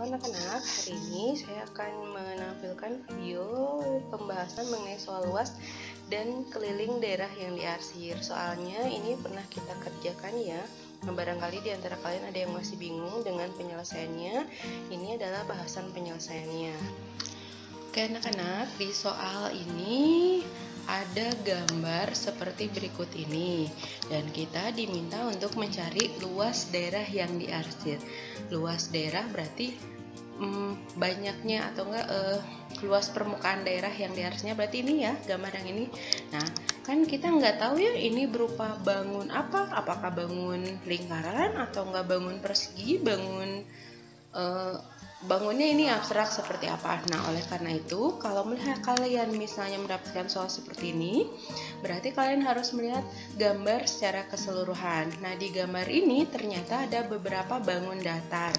anak-anak, hari ini saya akan menampilkan video pembahasan mengenai soal luas dan keliling daerah yang diarsir. Soalnya ini pernah kita kerjakan ya. Barangkali di antara kalian ada yang masih bingung dengan penyelesaiannya. Ini adalah bahasan penyelesaiannya. Oke anak-anak, di soal ini ada gambar seperti berikut ini, dan kita diminta untuk mencari luas daerah yang diarsir. Luas daerah berarti banyaknya atau enggak luas permukaan daerah yang diarsirnya, berarti ini ya gambar yang ini. Nah kan kita nggak tahu ya ini berupa bangun apa, apakah bangun lingkaran atau enggak bangun persegi, bangunnya ini abstrak seperti apa. Nah oleh karena itu kalau melihat kalian misalnya mendapatkan soal seperti ini, berarti kalian harus melihat gambar secara keseluruhan. Nah di gambar ini ternyata ada beberapa bangun datar.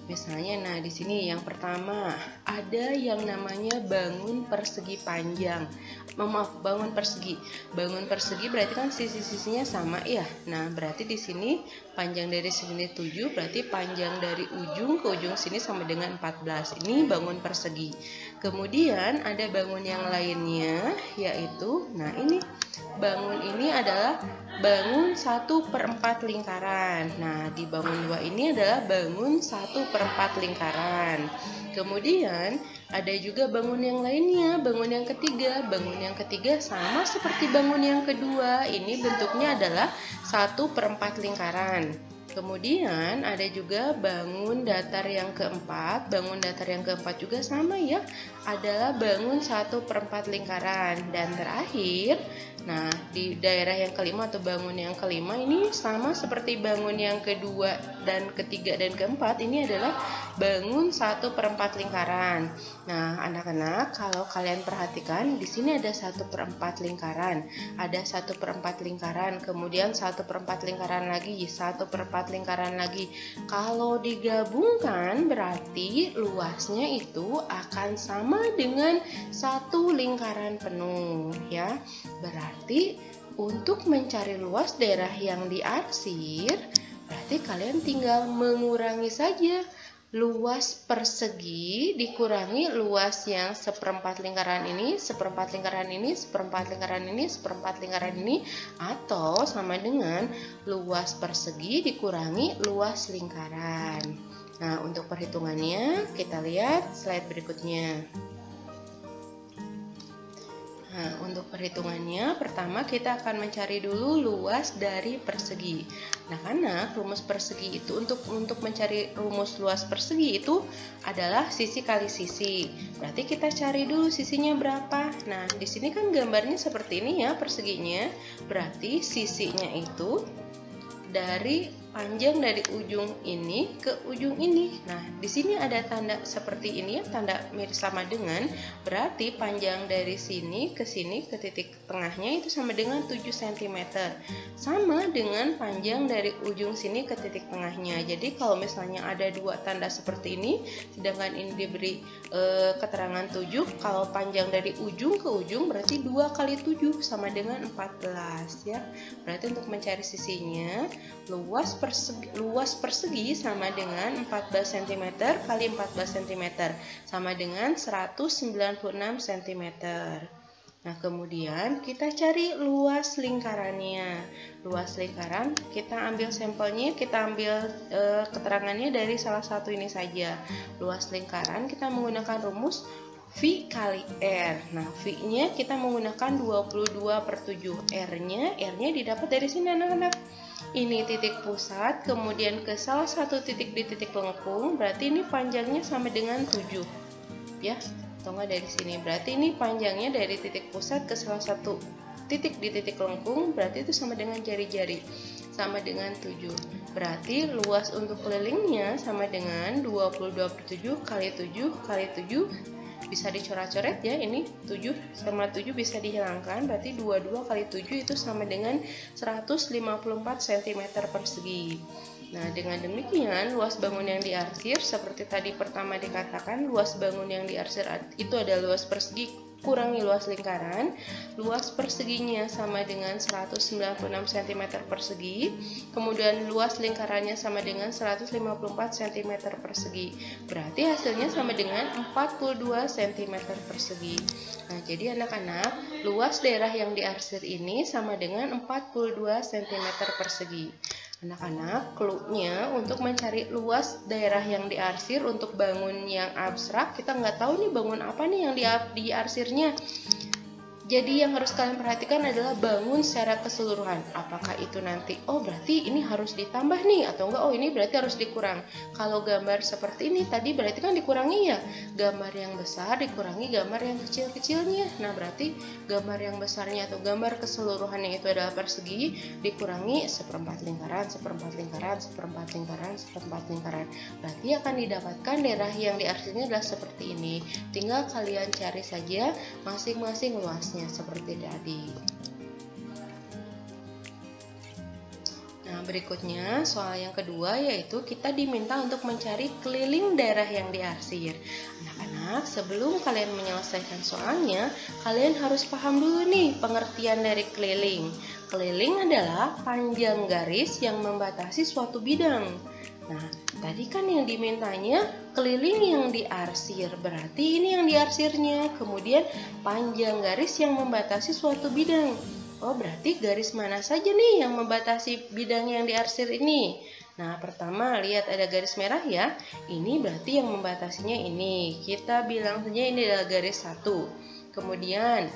Misalnya, nah di sini yang pertama ada yang namanya bangun persegi panjang. Maaf, bangun persegi. Bangun persegi berarti kan sisi-sisinya sama ya. Nah, berarti di sini panjang dari sini 7, berarti panjang dari ujung ke ujung sini sama dengan 14. Ini bangun persegi. Kemudian ada bangun yang lainnya yaitu, nah ini bangun ini adalah bangun 1/4 lingkaran. Nah, di bangun 2 ini adalah bangun 1/4 lingkaran. Kemudian ada juga bangun yang lainnya, bangun yang ketiga. Bangun yang ketiga sama seperti bangun yang kedua. Ini bentuknya adalah 1/4 lingkaran. Kemudian ada juga bangun datar yang keempat. Bangun datar yang keempat juga sama ya, adalah bangun 1/4 lingkaran. Dan terakhir, nah di daerah yang kelima atau bangun yang kelima ini sama seperti bangun yang kedua dan ketiga dan keempat, ini adalah bangun 1/4 lingkaran. Nah anak-anak, kalau kalian perhatikan di sini ada 1/4 lingkaran, ada 1/4 lingkaran, kemudian 1/4 lingkaran lagi, 1/4 lingkaran lagi. Kalau digabungkan berarti luasnya itu akan sama dengan 1 lingkaran penuh ya. Berarti untuk mencari luas daerah yang diarsir, berarti kalian tinggal mengurangi saja luas persegi dikurangi luas yang 1/4 lingkaran ini, 1/4 lingkaran ini, 1/4 lingkaran ini, 1/4 lingkaran ini, atau sama dengan luas persegi dikurangi luas lingkaran. Nah untuk perhitungannya kita lihat slide berikutnya. Nah, untuk perhitungannya, pertama kita akan mencari dulu luas dari persegi. Nah, karena rumus persegi itu untuk mencari rumus luas persegi itu adalah sisi kali sisi. Berarti kita cari dulu sisinya berapa. Nah, di sini kan gambarnya seperti ini ya perseginya. Berarti sisinya itu dari panjang dari ujung ini ke ujung ini. Nah, di sini ada tanda seperti ini ya, tanda mirip sama dengan, berarti panjang dari sini ke titik tengahnya itu sama dengan 7 cm. Sama dengan panjang dari ujung sini ke titik tengahnya. Jadi kalau misalnya ada dua tanda seperti ini, sedangkan ini diberi keterangan 7, kalau panjang dari ujung ke ujung berarti 2 kali 7 sama dengan 14 ya. Berarti untuk mencari sisinya, luas persegi sama dengan 14 cm kali 14 cm sama dengan 196 cm. Nah kemudian kita cari luas lingkarannya. Luas lingkaran kita ambil sampelnya, kita ambil keterangannya dari salah satu ini saja. Luas lingkaran kita menggunakan rumus V kali R. Nah V-nya kita menggunakan 22/7. R-nya didapat dari sini anak-anak. Ini titik pusat, kemudian ke salah satu titik di titik lengkung, berarti ini panjangnya sama dengan 7 ya, atau enggak dari sini, berarti ini panjangnya dari titik pusat ke salah satu titik di titik lengkung, berarti itu sama dengan jari-jari, sama dengan 7. Berarti luas untuk kelilingnya sama dengan 22/7 kali 7 kali 7, bisa dicoret-coret ya, ini 7 sama 7 bisa dihilangkan, berarti 22 kali 7 itu sama dengan 154 cm persegi. Nah, dengan demikian luas bangun yang diarsir seperti tadi pertama dikatakan, luas bangun yang diarsir itu adalah luas persegi kurangi luas lingkaran. Luas perseginya sama dengan 196 cm persegi. Kemudian luas lingkarannya sama dengan 154 cm persegi. Berarti hasilnya sama dengan 42 cm persegi. Nah, jadi anak-anak, luas daerah yang diarsir ini sama dengan 42 cm persegi. Anak-anak, clue-nya untuk mencari luas daerah yang diarsir untuk bangun yang abstrak, kita nggak tahu nih bangun apa nih yang diarsirnya. Jadi yang harus kalian perhatikan adalah bangun secara keseluruhan. Apakah itu nanti, oh berarti ini harus ditambah nih, atau enggak, oh ini berarti harus dikurang. Kalau gambar seperti ini tadi berarti kan dikurangi ya. Gambar yang besar dikurangi gambar yang kecil-kecilnya. Nah berarti gambar yang besarnya atau gambar keseluruhannya itu adalah persegi, dikurangi seperempat lingkaran, seperempat lingkaran, seperempat lingkaran, seperempat lingkaran. Berarti akan didapatkan daerah yang diarsirnya adalah seperti ini. Tinggal kalian cari saja masing-masing luasnya seperti tadi. Nah, berikutnya soal yang kedua yaitu kita diminta untuk mencari keliling daerah yang diarsir. Anak-anak, sebelum kalian menyelesaikan soalnya, kalian harus paham dulu nih pengertian dari keliling. Keliling adalah panjang garis yang membatasi suatu bidang. Nah, tadi kan yang dimintanya keliling yang diarsir, berarti ini yang diarsirnya. Kemudian panjang garis yang membatasi suatu bidang. Oh, berarti garis mana saja nih yang membatasi bidang yang diarsir ini? Nah, pertama lihat ada garis merah ya. Ini berarti yang membatasinya ini. Kita bilang saja ini adalah garis 1. Kemudian,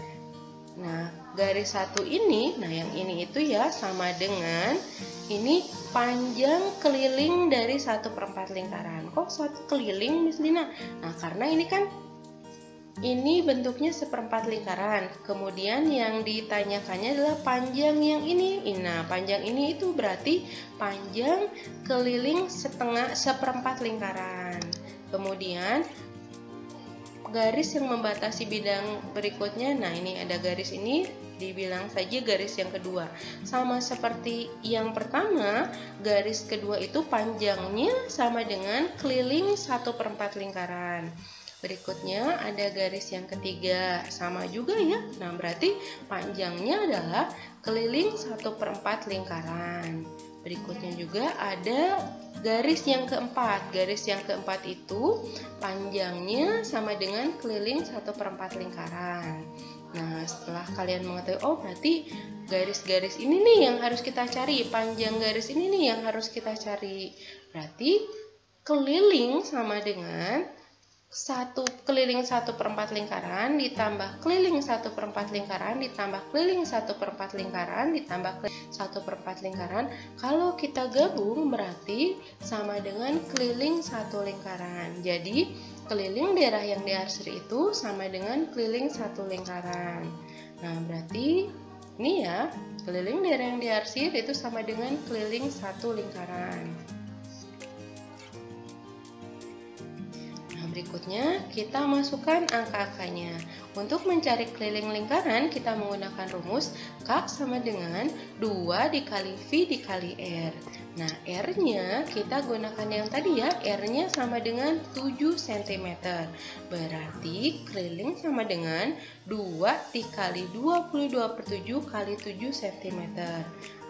nah garis 1 ini, nah yang ini itu ya sama dengan ini panjang keliling dari 1/4 lingkaran. Kok satu keliling Miss Lina? Nah karena ini kan ini bentuknya 1/4 lingkaran. Kemudian yang ditanyakannya adalah panjang yang ini. Nah panjang ini itu berarti panjang keliling 1/4 lingkaran. Kemudian garis yang membatasi bidang berikutnya, nah ini ada garis ini, dibilang saja garis yang kedua. Sama seperti yang pertama, garis kedua itu panjangnya sama dengan keliling 1/4 lingkaran. Berikutnya ada garis yang ketiga, sama juga ya. Nah berarti panjangnya adalah keliling 1/4 lingkaran. Berikutnya juga ada garis yang keempat. Garis yang keempat itu panjangnya sama dengan keliling 1/4 lingkaran. Nah, setelah kalian mengetahui, oh berarti garis-garis ini nih yang harus kita cari, panjang garis ini nih yang harus kita cari. Berarti keliling sama dengan keliling 1/4 lingkaran ditambah keliling 1/4 lingkaran ditambah keliling 1/4 lingkaran ditambah keliling 1/4 lingkaran. Kalau kita gabung berarti sama dengan keliling 1 lingkaran. Jadi keliling daerah yang diarsir itu sama dengan keliling 1 lingkaran. Nah berarti ini ya, keliling daerah yang diarsir itu sama dengan keliling 1 lingkaran. Berikutnya kita masukkan angka-angkanya. Untuk mencari keliling lingkaran kita menggunakan rumus K sama dengan 2 dikali V dikali R. Nah R-nya kita gunakan yang tadi ya, R-nya sama dengan 7 cm. Berarti keliling sama dengan 2 dikali 22/7 kali 7 cm.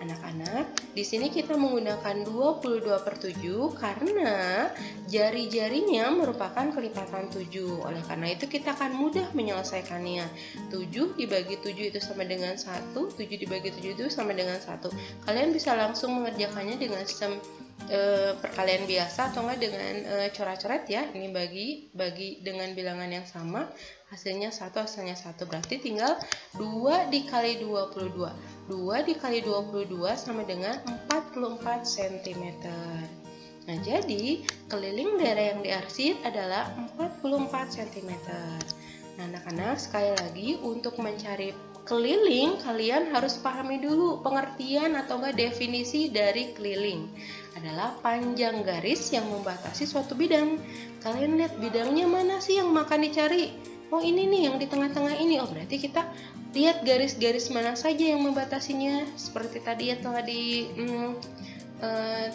Anak-anak, di sini kita menggunakan 22/7 karena jari-jarinya merupakan kelipatan 7. Oleh karena itu kita akan mudah menyelesaikannya. 7 dibagi 7 itu sama dengan 1, 7 dibagi 7 itu sama dengan 1. Kalian bisa langsung mengerjakannya dengan sistem perkalian biasa atau enggak dengan coret-coret ya. Ini bagi dengan bilangan yang sama, hasilnya 1, hasilnya 1. Berarti tinggal 2 dikali 22. 2 dikali 22 sama dengan 44 cm. Nah, jadi keliling daerah yang diarsir adalah 44 cm. Nah, anak-anak, sekali lagi untuk mencari keliling, kalian harus pahami dulu pengertian atau enggak definisi dari keliling. Adalah panjang garis yang membatasi suatu bidang. Kalian lihat bidangnya mana sih yang akan dicari? Oh ini nih yang di tengah-tengah ini. Oh berarti kita lihat garis-garis mana saja yang membatasinya. Seperti tadi ya telah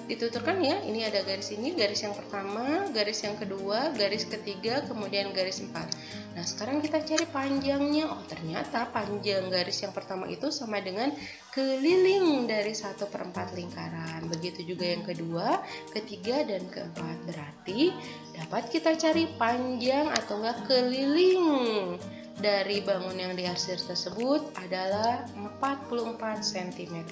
dituturkan ya. Ini ada garis ini, garis yang pertama, garis yang kedua, garis ketiga, kemudian garis 4. Nah, sekarang kita cari panjangnya. Oh, ternyata panjang garis yang pertama itu sama dengan keliling dari 1/4 lingkaran. Begitu juga yang kedua, ketiga, dan keempat. Berarti dapat kita cari panjang atau enggak keliling dari bangun yang diarsir tersebut adalah 44 cm.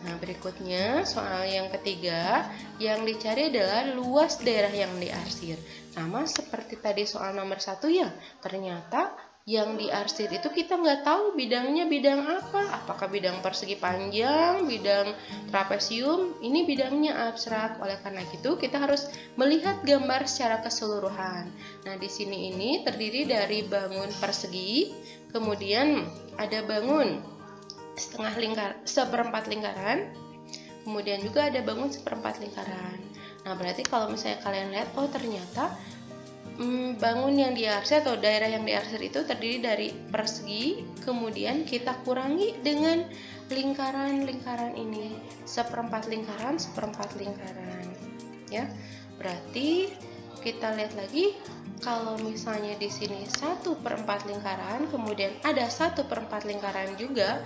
Nah, berikutnya soal yang ketiga, yang dicari adalah luas daerah yang diarsir. Sama seperti tadi soal nomor 1 ya, ternyata yang diarsir itu kita nggak tahu bidangnya bidang apa. Apakah bidang persegi panjang, bidang trapesium, ini bidangnya abstrak. Oleh karena itu, kita harus melihat gambar secara keseluruhan. Nah, di sini ini terdiri dari bangun persegi, kemudian ada bangun seperempat lingkaran, kemudian juga ada bangun seperempat lingkaran. Nah, berarti kalau misalnya kalian lihat, oh ternyata bangun yang diarsir atau daerah yang diarsir itu terdiri dari persegi, kemudian kita kurangi dengan lingkaran-lingkaran ini, seperempat lingkaran, ya. Berarti kita lihat lagi, kalau misalnya di sini 1/4 lingkaran, kemudian ada 1/4 lingkaran juga,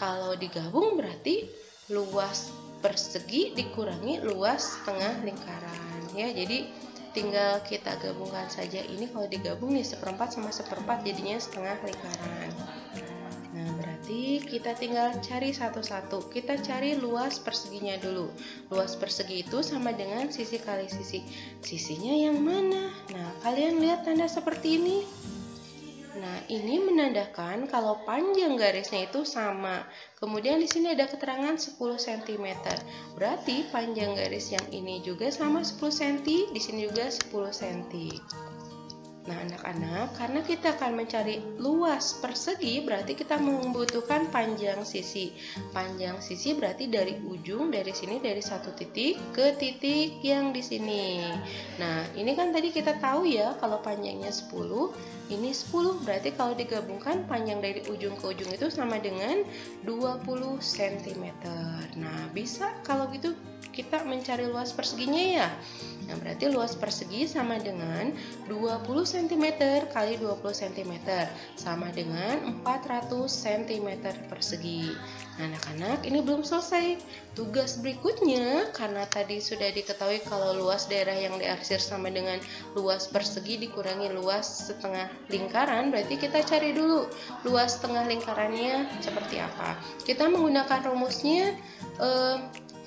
kalau digabung berarti luas persegi dikurangi luas setengah lingkaran, ya. Jadi tinggal kita gabungkan saja, ini kalau digabung nih 1/4 sama 1/4 jadinya setengah lingkaran. Nah, berarti kita tinggal cari satu-satu. Kita cari luas perseginya dulu. Luas persegi itu sama dengan sisi kali sisi. Sisinya yang mana? Nah, kalian lihat tanda seperti ini. Nah, ini menandakan kalau panjang garisnya itu sama. Kemudian di sini ada keterangan 10 cm. Berarti panjang garis yang ini juga sama 10 cm, di sini juga 10 cm. Nah, anak-anak, karena kita akan mencari luas persegi, berarti kita membutuhkan panjang sisi. Panjang sisi berarti dari ujung, dari sini, dari satu titik ke titik yang di sini. Nah, ini kan tadi kita tahu ya, kalau panjangnya 10, ini 10. Berarti kalau digabungkan, panjang dari ujung ke ujung itu sama dengan 20 cm. Nah, bisa kalau gitu kita mencari luas perseginya ya. Nah, berarti luas persegi sama dengan 20 cm kali 20 cm sama dengan 400 cm persegi. Nah, anak-anak, ini belum selesai. Tugas berikutnya, karena tadi sudah diketahui kalau luas daerah yang diarsir sama dengan luas persegi dikurangi luas setengah lingkaran, berarti kita cari dulu luas setengah lingkarannya seperti apa. Kita menggunakan rumusnya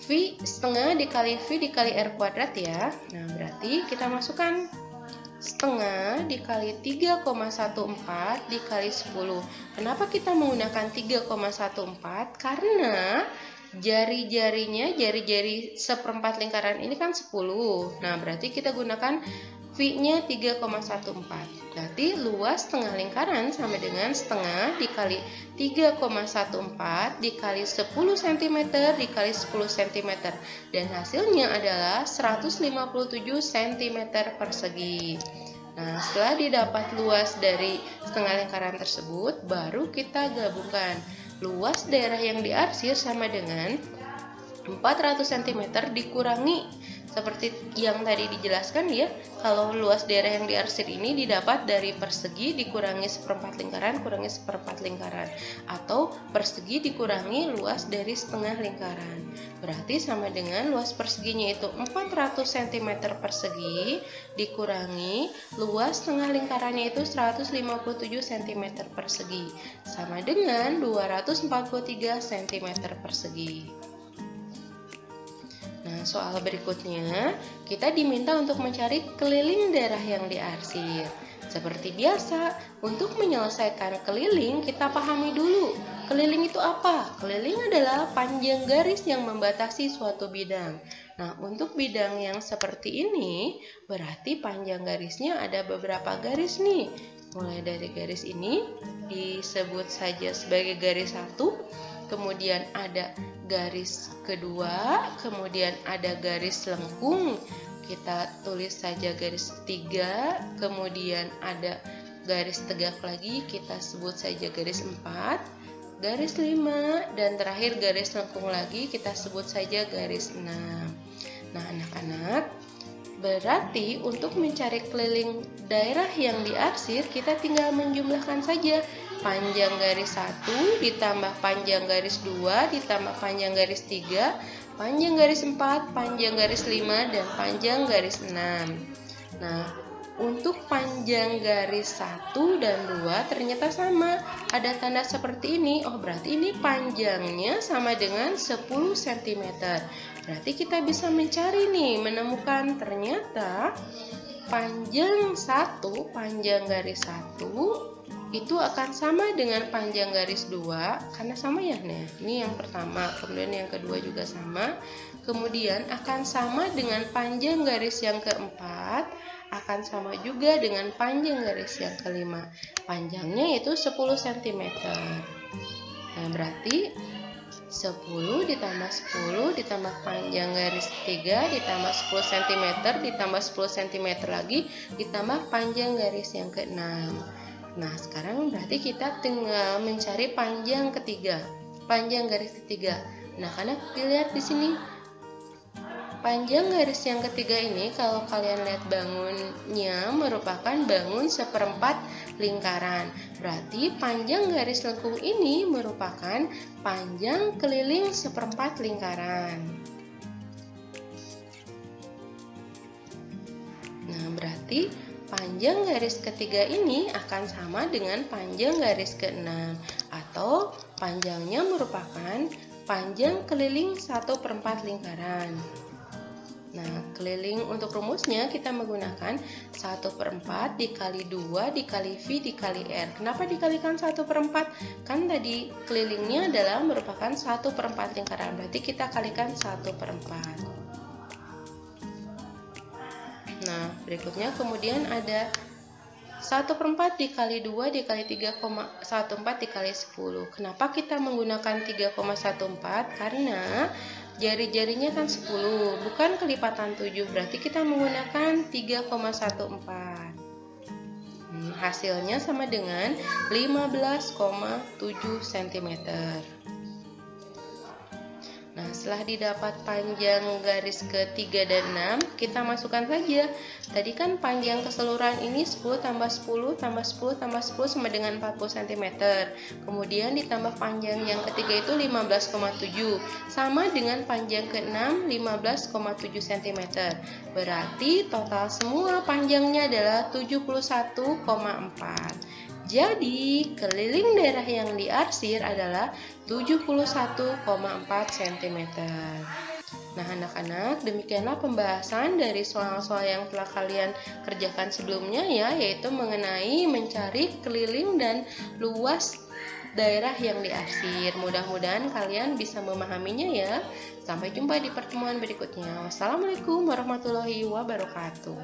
V setengah dikali V dikali R kuadrat ya. Nah, berarti kita masukkan setengah dikali 3,14 dikali 10. Kenapa kita menggunakan 3,14? Karena jari-jari seperempat lingkaran ini kan 10. Nah, berarti kita gunakan V-nya 3,14. Berarti luas setengah lingkaran sama dengan setengah dikali 3,14 dikali 10 cm dikali 10 cm. Dan hasilnya adalah 157 cm persegi. Nah, setelah didapat luas dari setengah lingkaran tersebut, baru kita gabungkan. Luas daerah yang diarsir sama dengan 400 cm dikurangi seperti yang tadi dijelaskan ya, kalau luas daerah yang diarsir ini didapat dari persegi dikurangi seperempat lingkaran kurangi seperempat lingkaran, atau persegi dikurangi luas dari setengah lingkaran. Berarti sama dengan luas perseginya itu 400 cm persegi dikurangi luas setengah lingkarannya itu 157 cm persegi, sama dengan 243 cm persegi. Nah, soal berikutnya, kita diminta untuk mencari keliling daerah yang diarsir. Seperti biasa, untuk menyelesaikan keliling, kita pahami dulu. Keliling itu apa? Keliling adalah panjang garis yang membatasi suatu bidang. Nah, untuk bidang yang seperti ini, berarti panjang garisnya ada beberapa garis nih. Mulai dari garis ini, disebut saja sebagai garis 1. Kemudian ada garis kedua, kemudian ada garis lengkung, kita tulis saja garis 3, kemudian ada garis tegak lagi, kita sebut saja garis 4, garis 5, dan terakhir garis lengkung lagi, kita sebut saja garis 6. Nah, anak-anak, berarti untuk mencari keliling daerah yang diarsir, kita tinggal menjumlahkan saja panjang garis 1 ditambah panjang garis 2 ditambah panjang garis 3, panjang garis 4, panjang garis 5, dan panjang garis 6. Nah, untuk panjang garis 1 dan 2 ternyata sama, ada tanda seperti ini. Oh, berarti ini panjangnya sama dengan 10 cm. Berarti kita bisa mencari nih, menemukan ternyata panjang panjang garis 1 itu akan sama dengan panjang garis 2, karena sama ya. Nah, ini yang pertama, kemudian yang kedua juga sama. Kemudian akan sama dengan panjang garis yang keempat, akan sama juga dengan panjang garis yang kelima. Panjangnya itu 10 cm. Nah, berarti 10 ditambah 10 ditambah panjang garis 3 ditambah 10 cm ditambah 10 cm lagi ditambah panjang garis yang ke-6. Nah, sekarang berarti kita tinggal mencari panjang ketiga, panjang garis ketiga. Nah, karena dilihat di sini panjang garis yang ketiga ini, kalau kalian lihat bangunnya merupakan bangun seperempat lingkaran. Berarti panjang garis lengkung ini merupakan panjang keliling seperempat lingkaran. Nah, berarti panjang garis ketiga ini akan sama dengan panjang garis ke-6, atau panjangnya merupakan panjang keliling 1/4 lingkaran. Nah, keliling untuk rumusnya kita menggunakan 1/4 dikali 2 dikali V dikali R. Kenapa dikalikan 1/4? Kan tadi kelilingnya adalah merupakan 1/4 lingkaran, berarti kita kalikan 1/4. Nah, berikutnya kemudian ada 1/4 dikali 2 dikali 3,14 dikali 10. Kenapa kita menggunakan 3,14? Karena jari-jarinya kan 10, bukan kelipatan 7. Berarti kita menggunakan 3,14. Hasilnya sama dengan 15,7 cm. Nah, setelah didapat panjang garis ke-3 dan 6, kita masukkan saja. Tadi kan panjang keseluruhan ini 10 tambah 10 tambah 10 tambah 10 sama dengan 40 cm. Kemudian ditambah panjang yang ketiga itu 15,7, sama dengan panjang ke-6 15,7 cm. Berarti total semua panjangnya adalah 71,4. Jadi, keliling daerah yang diarsir adalah 71,4 cm. Nah, anak-anak, demikianlah pembahasan dari soal-soal yang telah kalian kerjakan sebelumnya ya, yaitu mengenai mencari keliling dan luas daerah yang diarsir. Mudah-mudahan kalian bisa memahaminya ya. Sampai jumpa di pertemuan berikutnya. Wassalamualaikum warahmatullahi wabarakatuh.